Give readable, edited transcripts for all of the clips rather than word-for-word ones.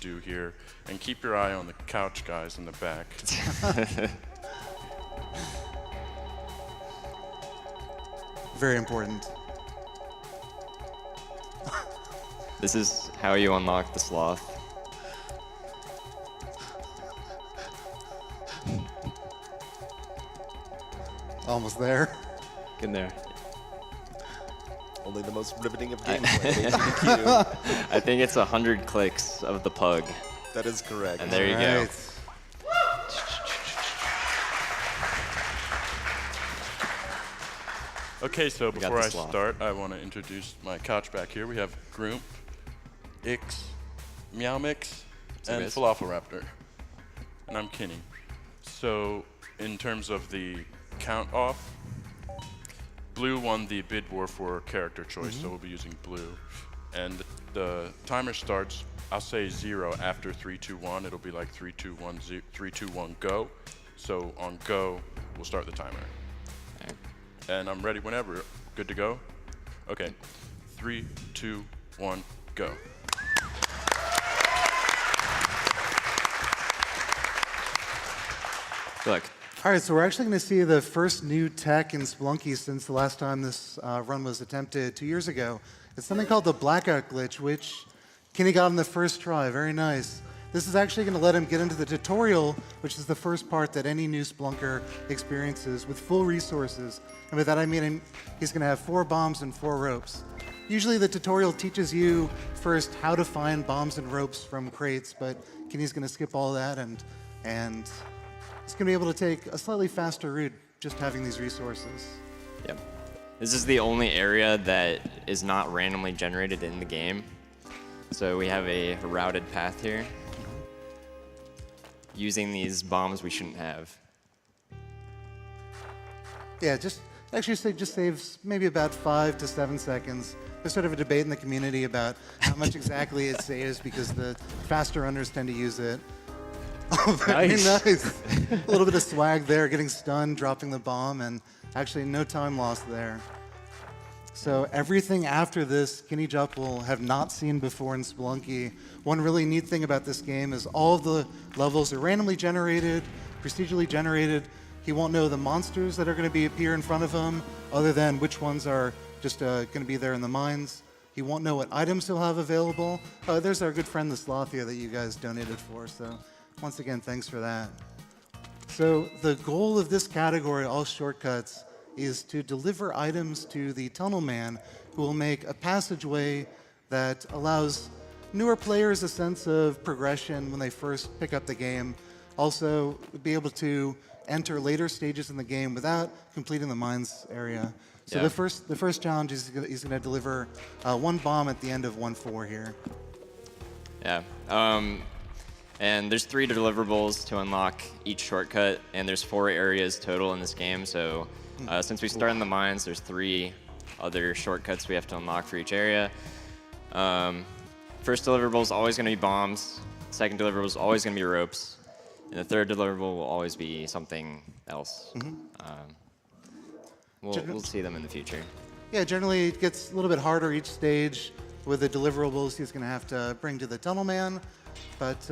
do here. And keep your eye on the couch guys in the back. Very important. This is how you unlock the sloth. Almost there. Get there. Only the most riveting of gameplay. AGDQ. I think it's 100 clicks of the pug. That is correct. And there you go. Okay, so got before the I sloth. start, I want to introduce my couch back here. We have Groomp, Ix, Meow Mix, and guys? Falafel Raptor. And I'm Kinney. So, in terms of the count off, Blue won the bid war for character choice, so we'll be using Blue. And the timer starts, I'll say 0 after 3, 2, 1. It'll be like 3, 2, 1, 3, 2, 1, go. So on go, we'll start the timer. Okay. And I'm ready whenever. Good to go? Okay. 3, 2, 1, go. Good luck. All right, so we're actually going to see the first new tech in Spelunky since the last time this run was attempted 2 years ago. It's something called the blackout glitch, which Kinney got on the first try. Very nice. This is actually going to let him get into the tutorial, which is the first part that any new Spelunker experiences with full resources. And by that I mean he's going to have 4 bombs and 4 ropes. Usually the tutorial teaches you first how to find bombs and ropes from crates, but Kinney's going to skip all that and he's going to be able to take a slightly faster route just having these resources. Yep. This is the only area that is not randomly generated in the game. So we have a routed path here. Using these bombs we shouldn't have. Yeah, just saves maybe about 5 to 7 seconds. There's sort of a debate in the community about how much exactly it saves because the faster runners tend to use it. Oh, very nice. A little bit of swag there, getting stunned, dropping the bomb, and actually no time lost there. So everything after this, Kinnijap will have not seen before in Spelunky. One really neat thing about this game is all of the levels are randomly generated, procedurally generated. He won't know the monsters that are going to appear in front of him, other than which ones are just going to be there in the mines. He won't know what items he'll have available. There's our good friend the Sloth here that you guys donated for, so once again, thanks for that. So the goal of this category, all shortcuts, is to deliver items to the Tunnel Man, who will make a passageway that allows newer players a sense of progression when they first pick up the game. Also, be able to enter later stages in the game without completing the mines area. So Yeah. the first challenge is he's going to deliver 1 bomb at the end of 1-4 here. Yeah. And there's 3 deliverables to unlock each shortcut, and there's 4 areas total in this game. So since we start in the mines, there's 3 other shortcuts we have to unlock for each area. First deliverable is always going to be bombs. Second deliverable is always going to be ropes. And the third deliverable will always be something else. We'll see them in the future. Yeah, generally it gets a little bit harder each stage with the deliverables he's going to have to bring to the Tunnel Man, but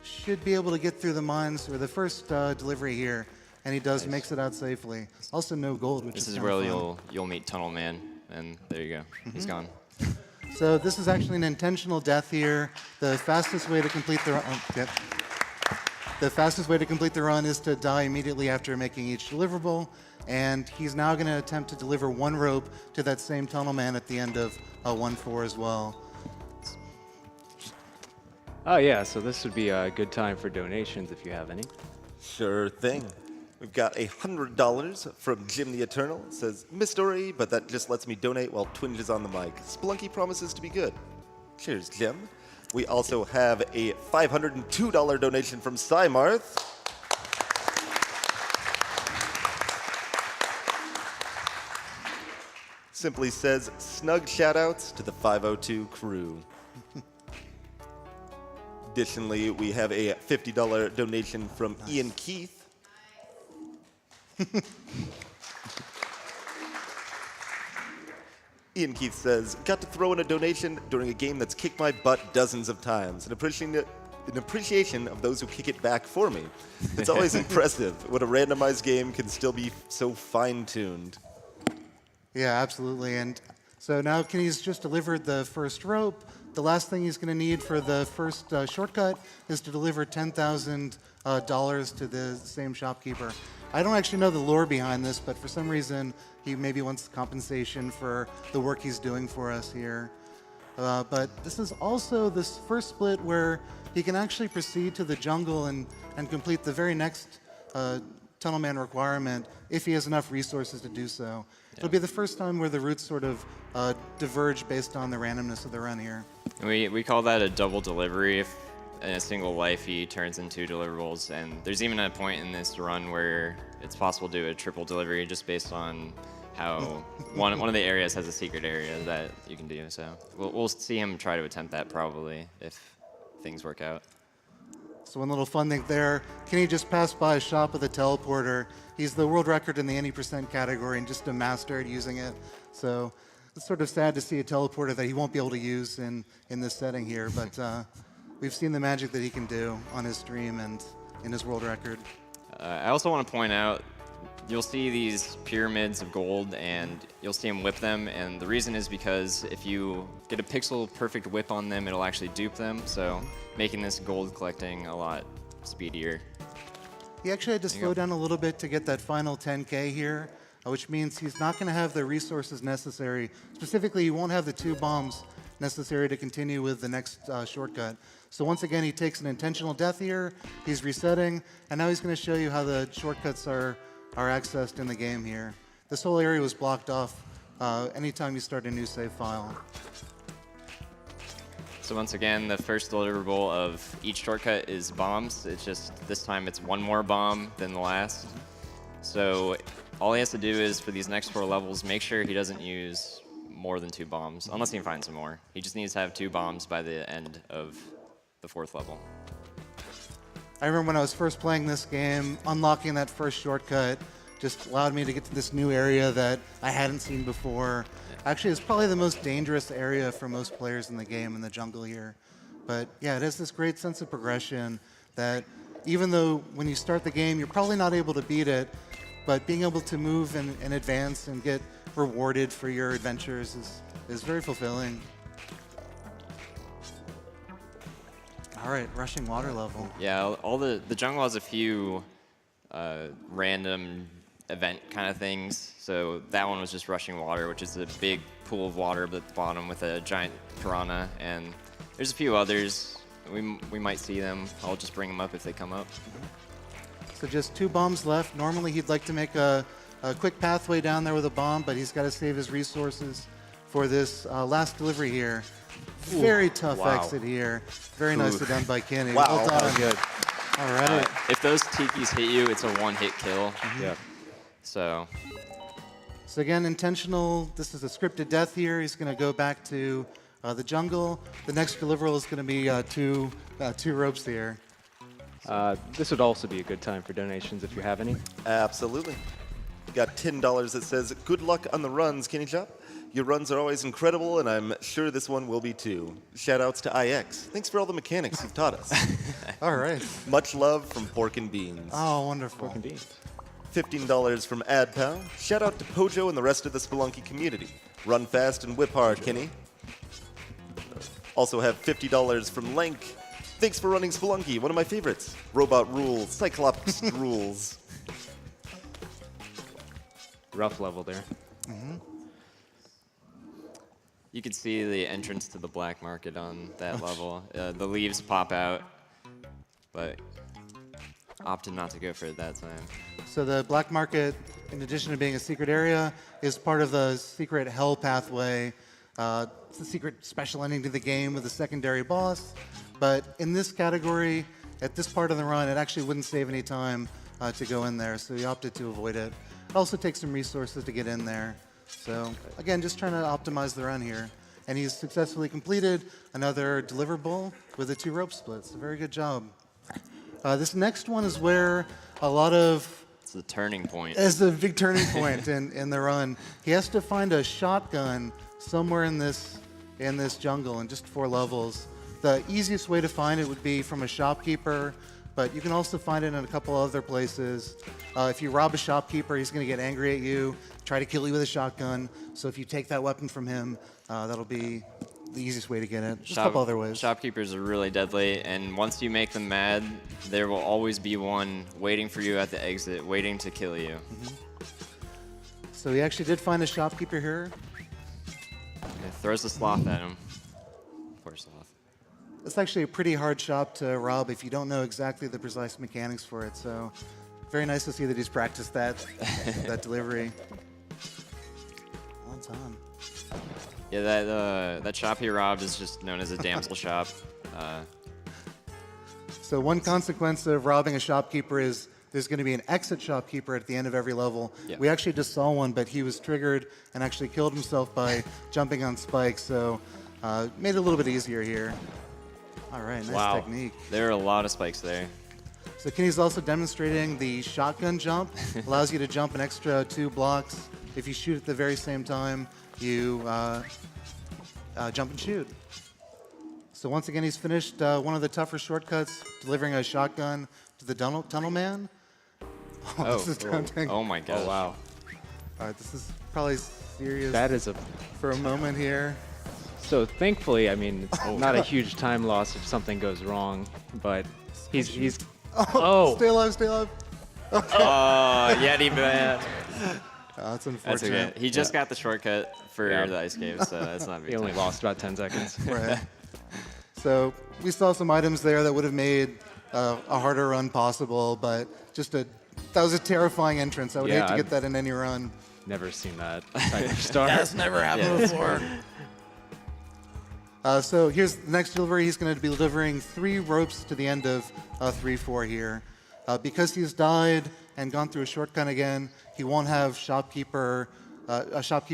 should be able to get through the mines for the first delivery here, and he does, makes it out safely. Also no gold, which This is is kinda where fun. you'll meet Tunnel Man, and there you go. He's gone. So this is actually an intentional death here. The fastest way to complete the run, the fastest way to complete the run is to die immediately after making each deliverable, and he's now going to attempt to deliver 1 rope to that same Tunnel Man at the end of 1-4 as well. Oh yeah, so this would be a good time for donations if you have any. Sure thing. We've got $100 from Jim the Eternal. It says, "Mystery, but that just lets me donate while Twinge is on the mic. Spelunky promises to be good." Cheers, Jim. We also have a $502 donation from Cymarth. Simply says, "Snug shoutouts to the 502 crew." Additionally, we have a $50 donation from Ian Keith. Ian Keith says, got to throw in a donation during a game that's kicked my butt dozens of times. An appreciation of those who kick it back for me. It's always impressive when a randomized game can still be so fine-tuned. Yeah, absolutely. And so now Kenny's just delivered the first rope. The last thing he's going to need for the first shortcut is to deliver $10,000 to the same shopkeeper. I don't actually know the lore behind this, but for some reason he maybe wants compensation for the work he's doing for us here. But this is also this first split where he can actually proceed to the jungle and complete the very next Tunnel Man requirement if he has enough resources to do so. Yeah. It'll be the first time where the routes sort of diverge based on the randomness of the run here. We call that a double delivery. If in a single life he turns into deliverables, and there's even a point in this run where it's possible to do a triple delivery just based on how one of the areas has a secret area that you can do. So we'll see him try to attempt that probably if things work out. So one little fun thing there, Kenny just passed by a shop with a teleporter. He's the world record in the any % category and just a master at using it. So it's sort of sad to see a teleporter that he won't be able to use in this setting here, but we've seen the magic that he can do on his stream and in his world record. I also want to point out, you'll see these pyramids of gold and you'll see him whip them, and the reason is because if you get a pixel perfect whip on them, it'll actually dupe them, so making this gold collecting a lot speedier. He actually had to slow down a little bit to get that final 10K here, which means he's not going to have the resources necessary. Specifically, he won't have the 2 bombs necessary to continue with the next shortcut. So once again, he takes an intentional death here, he's resetting, and now he's going to show you how the shortcuts are accessed in the game here. This whole area was blocked off anytime you start a new save file. So once again, the first deliverable of each shortcut is bombs. It's just this time it's one more bomb than the last. So all he has to do is for these next 4 levels, make sure he doesn't use more than 2 bombs, unless he can find some more. He just needs to have 2 bombs by the end of the 4th level. I remember when I was first playing this game, unlocking that first shortcut just allowed me to get to this new area that I hadn't seen before. Actually, it's probably the most dangerous area for most players in the game, in the jungle here. But yeah, it has this great sense of progression that even though when you start the game, you're probably not able to beat it, but being able to move and advance and get rewarded for your adventures is very fulfilling. All right, rushing water level. Yeah, all the jungle has a few random event kind of things. So that one was just rushing water, which is a big pool of water at the bottom with a giant piranha. And there's a few others. We might see them. I'll just bring them up if they come up. So just 2 bombs left. Normally he'd like to make a quick pathway down there with a bomb, but he's got to save his resources for this last delivery here. Very tough exit here. Very nicely done by Kenny. Wow, well done. that was good. All right. If those tikis hit you, it's a 1-hit kill. Yeah. So again, intentional. This is a scripted death here. He's going to go back to the jungle. The next deliverable is going to be 2 ropes here. This would also be a good time for donations if you have any. Absolutely. We got $10 that says, good luck on the runs, Kinnijap. Your runs are always incredible, and I'm sure this one will be too. Shoutouts to IX. Thanks for all the mechanics you've taught us. All right. Much love from Pork and Beans. Oh, wonderful. Indeed. $15 from AdPal. Shout out to Pojo and the rest of the Spelunky community. Run fast and whip hard, Kenny. Also have $50 from Lank. Thanks for running Spelunky, one of my favorites. Robot rules, Cyclops rules. Rough level there. you can see the entrance to the black market on that level. The leaves pop out, but opted not to go for it that time. So the black market, in addition to being a secret area, is part of the secret hell pathway. It's a secret special ending to the game with a secondary boss. But in this category, at this part of the run, it actually wouldn't save any time to go in there, so he opted to avoid it. It also takes some resources to get in there. So again, just trying to optimize the run here. And he's successfully completed another deliverable with the 2 rope splits. A very good job. This next one is where a lot of... It's the turning point. It's the big turning point in the run. He has to find a shotgun somewhere in this jungle in just 4 levels. The easiest way to find it would be from a shopkeeper, but you can also find it in a couple other places. If you rob a shopkeeper, he's going to get angry at you, try to kill you with a shotgun. So if you take that weapon from him, that'll be the easiest way to get it. Just a couple other ways. Shopkeepers are really deadly, and once you make them mad, there will always be one waiting for you at the exit, waiting to kill you. So we actually did find a shopkeeper here. It throws the sloth at him. Poor sloth. It's actually a pretty hard shop to rob if you don't know exactly the precise mechanics for it. So very nice to see that he's practiced that delivery. Well done. Yeah, that shop he robbed is just known as a damsel shop. So one consequence of robbing a shopkeeper is there's going to be an exit shopkeeper at the end of every level. Yeah. We actually just saw one, but he was triggered and actually killed himself by jumping on spikes. So made it a little bit easier here. All right, nice technique. There are a lot of spikes there. So Kinney's also demonstrating the shotgun jump. Allows you to jump an extra 2 blocks. If you shoot at the very same time, you jump and shoot. So once again, he's finished one of the tougher shortcuts, delivering a shotgun to the tunnel man. Oh, this is tempting. Oh my gosh. Oh, wow. All right, this is probably serious That is a... for a moment here. So thankfully, I mean, it's not a huge time loss if something goes wrong, but he's... Oh! Stay alive, stay alive. Oh, Yeti man. That's That's unfortunate. okay. He just got the shortcut for the ice cave, so that's not a big He only deal. lost about 10 seconds. Right. So we saw some items there that would have made a harder run possible, but that was a terrifying entrance. I would hate to get that in any run. Never seen that type of star. That's never happened before. So here's the next delivery. He's going to be delivering 3 ropes to the end of 3-4 here. Because he's died and gone through a shortcut again, he won't have a shopkeeper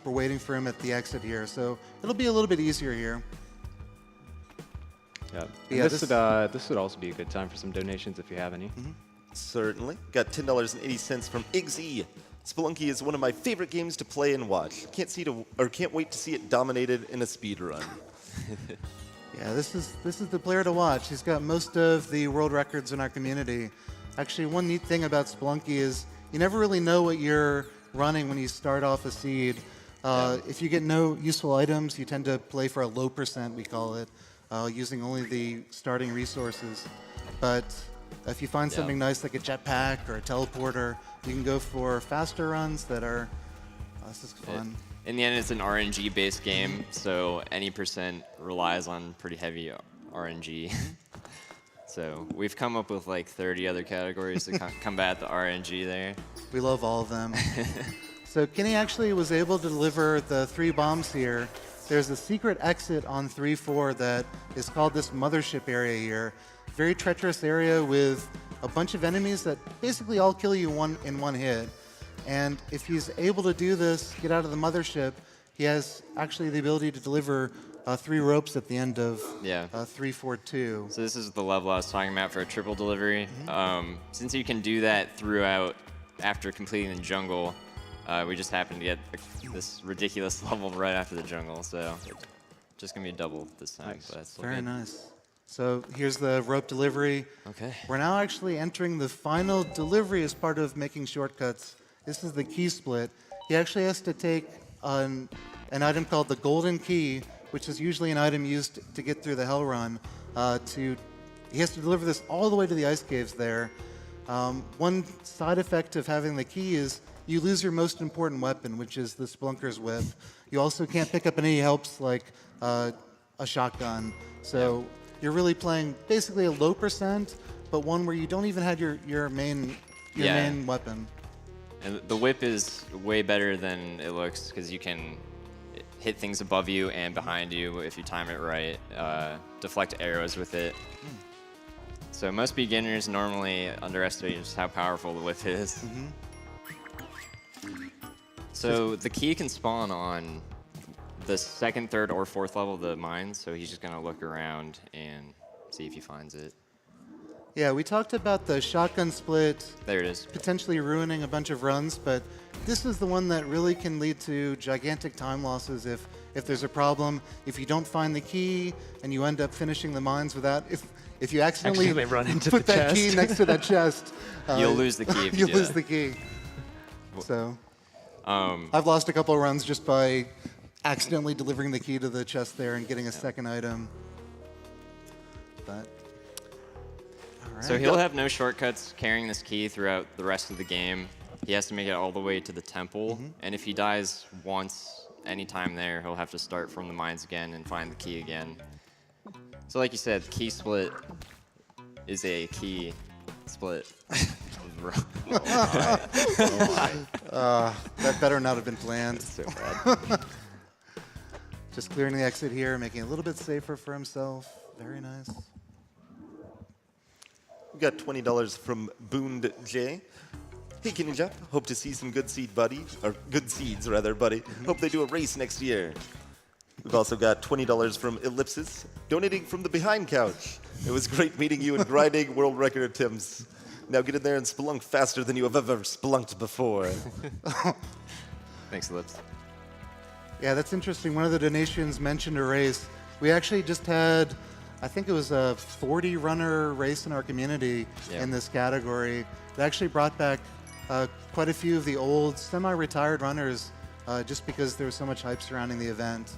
waiting for him at the exit here. So it'll be a little bit easier here. Yeah. Yeah, This would also be a good time for some donations if you have any. Certainly. Got $10.80 from Iggsy. Spelunky is one of my favorite games to play and watch. Can't wait to see it dominated in a speed run. Yeah, this is the player to watch. He's got most of the world records in our community. Actually, one neat thing about Spelunky is you never really know what you're running when you start off a seed. If you get no useful items, you tend to play for a low percent, we call it, using only the starting resources. But if you find something nice like a jetpack or a teleporter, you can go for faster runs that are, this is fun. In the end, it's an RNG-based game, so any percent relies on pretty heavy RNG. So we've come up with like 30 other categories to combat the RNG there. We love all of them. So Kinney actually was able to deliver the 3 bombs here. There's a secret exit on 3-4 that is called this mothership area here. Very treacherous area with a bunch of enemies that basically all kill you in one hit. And if he's able to do this, get out of the mothership, he has actually the ability to deliver 3 ropes at the end of 3-4-2. So this is the level I was talking about for a triple delivery. Since you can do that throughout after completing the jungle, we just happened to get this ridiculous level right after the jungle. So just going to be double this time. Nice. But that's Very good. nice. So here's the rope delivery. Okay. We're now actually entering the final delivery as part of making shortcuts. This is the key split. He actually has to take an item called the golden key, which is usually an item used to get through the hell run. He has to deliver this all the way to the ice caves there. One side effect of having the key is you lose your most important weapon, which is the Spelunker's Whip. You also can't pick up any helps like a shotgun. So you're really playing basically a low percent, but one where you don't even have your main weapon. And the whip is way better than it looks because you can hit things above you and behind you if you time it right, deflect arrows with it. So most beginners normally underestimate just how powerful the whip is. So the key can spawn on the 2nd, 3rd, or 4th level of the mines, so he's just going to look around and see if he finds it. Yeah, we talked about the shotgun split There it is. potentially ruining a bunch of runs, but this is the one that really can lead to gigantic time losses if if there's a problem. If you don't find the key and you end up finishing the mines without, if you accidentally run into put the that key chest. next to that chest, You'll lose the key if you you'll do lose that. the key. So I've lost a couple of runs just by accidentally delivering the key to the chest there and getting a second item. But all right. So he'll have no shortcuts carrying this key throughout the rest of the game. He has to make it all the way to the temple, and if he dies once, anytime there, he'll have to start from the mines again and find the key again. So like you said, key split is a key split. That better not have been planned. So bad. Just clearing the exit here, making it a little bit safer for himself. Very nice. We got $20 from Boond J. Hey, Kinnijap, hope to see some good seed, buddy. Or good seeds, rather, buddy. Hope they do a race next year. We've also got $20 from Ellipsis, donating from the behind couch. It was great meeting you and grinding world record attempts. Now get in there and spelunk faster than you have ever spelunked before. Thanks, Lips. Yeah, that's interesting. One of the donations mentioned a race. We actually just had, I think it was a 40-runner race in our community in this category. It actually brought back quite a few of the old semi-retired runners just because there was so much hype surrounding the event.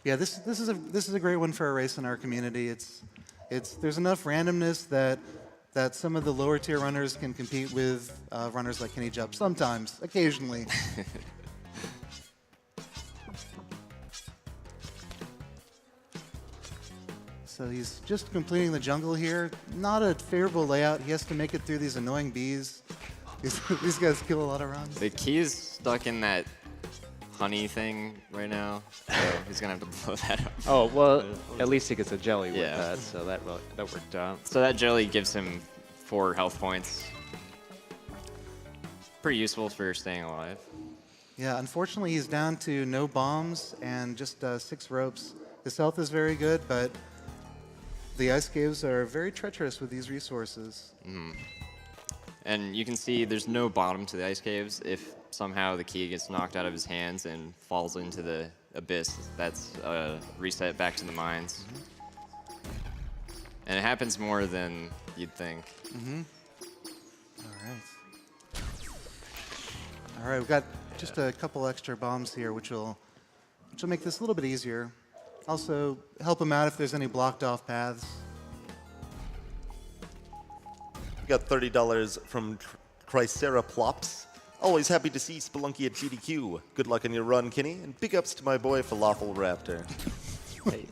Yeah, this is a great one for a race in our community. There's enough randomness that some of the lower tier runners can compete with runners like Kinnijap sometimes, occasionally. So he's just completing the jungle here. Not a favorable layout. He has to make it through these annoying bees. These guys kill a lot of runs. The key is stuck in that honey thing right now, so he's gonna have to blow that up. Oh, well, at least he gets a jelly with Yeah. that, so that worked out. So that jelly gives him 4 health points. Pretty useful for staying alive. Yeah, unfortunately, he's down to no bombs and just 6 ropes. His health is very good, but the ice caves are very treacherous with these resources. And you can see there's no bottom to the ice caves. If somehow the key gets knocked out of his hands and falls into the abyss, that's a reset back to the mines. And it happens more than you'd think. All right, we've got just a couple extra bombs here, which will make this a little bit easier. Also, help him out if there's any blocked off paths. We got $30 from Triceraplops. Always happy to see Spelunky at AGDQ. Good luck on your run, Kinney, and big ups to my boy Falafel Raptor. Hey.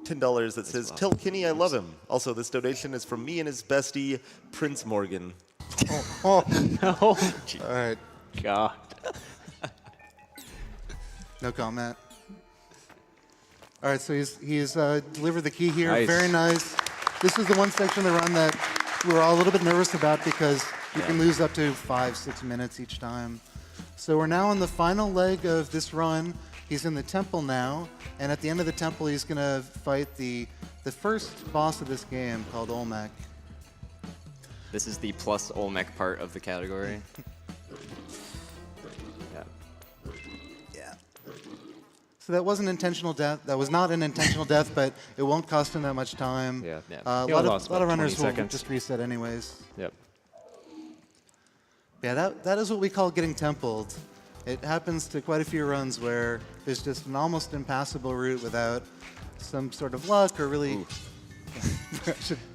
$10 that says, tell Kinney I love him. Also, this donation is from me and his bestie, Prince Morgan. Oh, No. all right, God. no comment. All right, so he's delivered the key here. Nice. Very nice. This is the one section of the run that we were all a little bit nervous about because you can lose up to 5-6 minutes each time. So we're now on the final leg of this run. He's in the temple now, and at the end of the temple, he's going to fight the first boss of this game called Olmec. This is the plus Olmec part of the category. Yeah. So that wasn't intentional death. That was not an intentional death, but it won't cost him that much time. Yeah. Yeah. A He lot only of, lost lot of about 20 runners will seconds. just reset anyways. Yep. Yeah, that is what we call getting templed. It happens to quite a few runs where there's just an almost impassable route without some sort of luck or really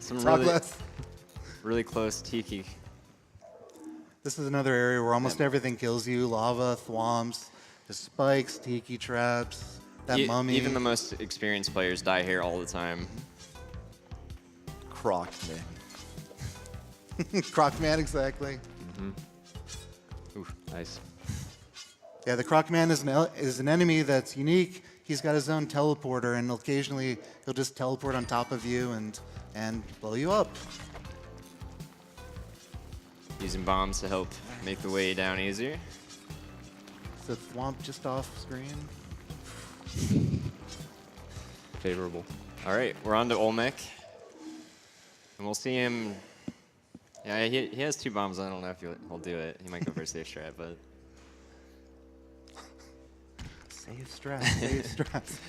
Some talk really- less. Really close tiki. This is another area where almost everything kills you. Lava, thwomps, the spikes, tiki traps, that mummy. Even the most experienced players die here all the time. Croc, man. Croc Man, exactly. Ooh, nice. Yeah, the Croc Man is an enemy that's unique. He's got his own teleporter, and occasionally he'll just teleport on top of you and blow you up. Using bombs to help make the way down easier. The thwomp just off screen. Favorable. All right, we're on to Olmec. And we'll see him. Yeah, he has 2 bombs. I don't know if he'll do it. He might go for a safe strat, but Save stress, save stress.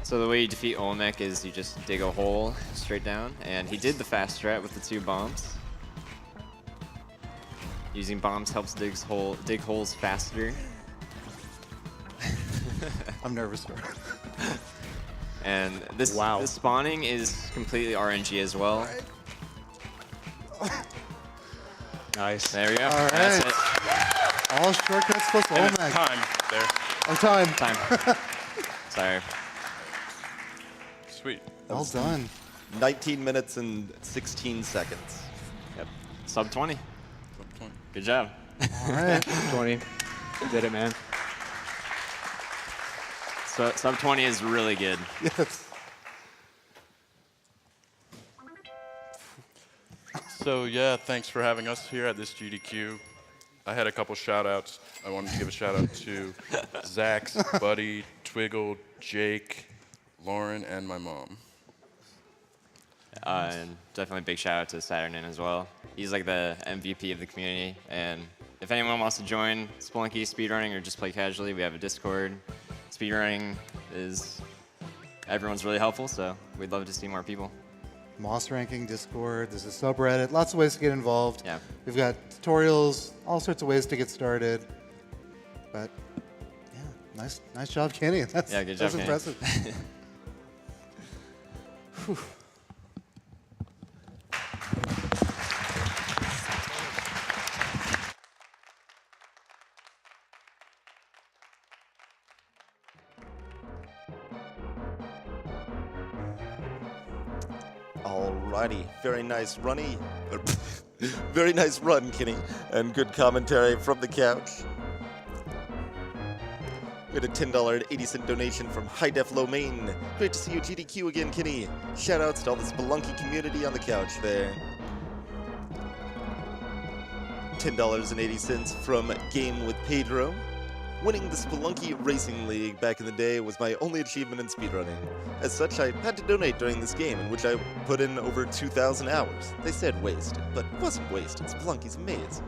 So the way you defeat Olmec is you just dig a hole straight down, and he did the fast strat with the 2 bombs. Using bombs helps dig holes faster. I'm nervous. And this spawning is completely RNG as well. Nice. There we go. All right. That's it. All shortcuts plus And it's Olmec. time there. Oh, time. Time. Sorry. Sweet. Well done. 19 minutes and 16 seconds. Yep. Sub 20. Sub 20. Good job. All right. 20. Did it, man. So sub 20 is really good. Yes. So yeah, thanks for having us here at this GDQ. I had a couple shout outs. I wanted to give a shout out to Zach's buddy, Twiggle, Jake, Lauren, and my mom. And definitely big shout out to Saturnin as well. He's like the MVP of the community. And if anyone wants to join Spelunky speedrunning or just play casually, we have a Discord. Speedrunning is, everyone's really helpful, so we'd love to see more people. Moss ranking, Discord, there's a subreddit, lots of ways to get involved. Yeah. We've got tutorials, all sorts of ways to get started. But yeah, nice job, Kenny. That's Yeah, good job, Kenny. impressive. Whew. Alrighty, very nice runny. Very nice run, Kenny, and good commentary from the couch. We had a $10.80 donation from High Def Low Main. Great to see you GDQ again, Kenny. Shoutouts to all the Spelunky community on the couch there. $10.80 from Game with Pedro. Winning the Spelunky Racing League back in the day was my only achievement in speedrunning. As such, I had to donate during this game, in which I put in over 2,000 hours. They said wasted, but it wasn't wasted. Spelunky's amazing.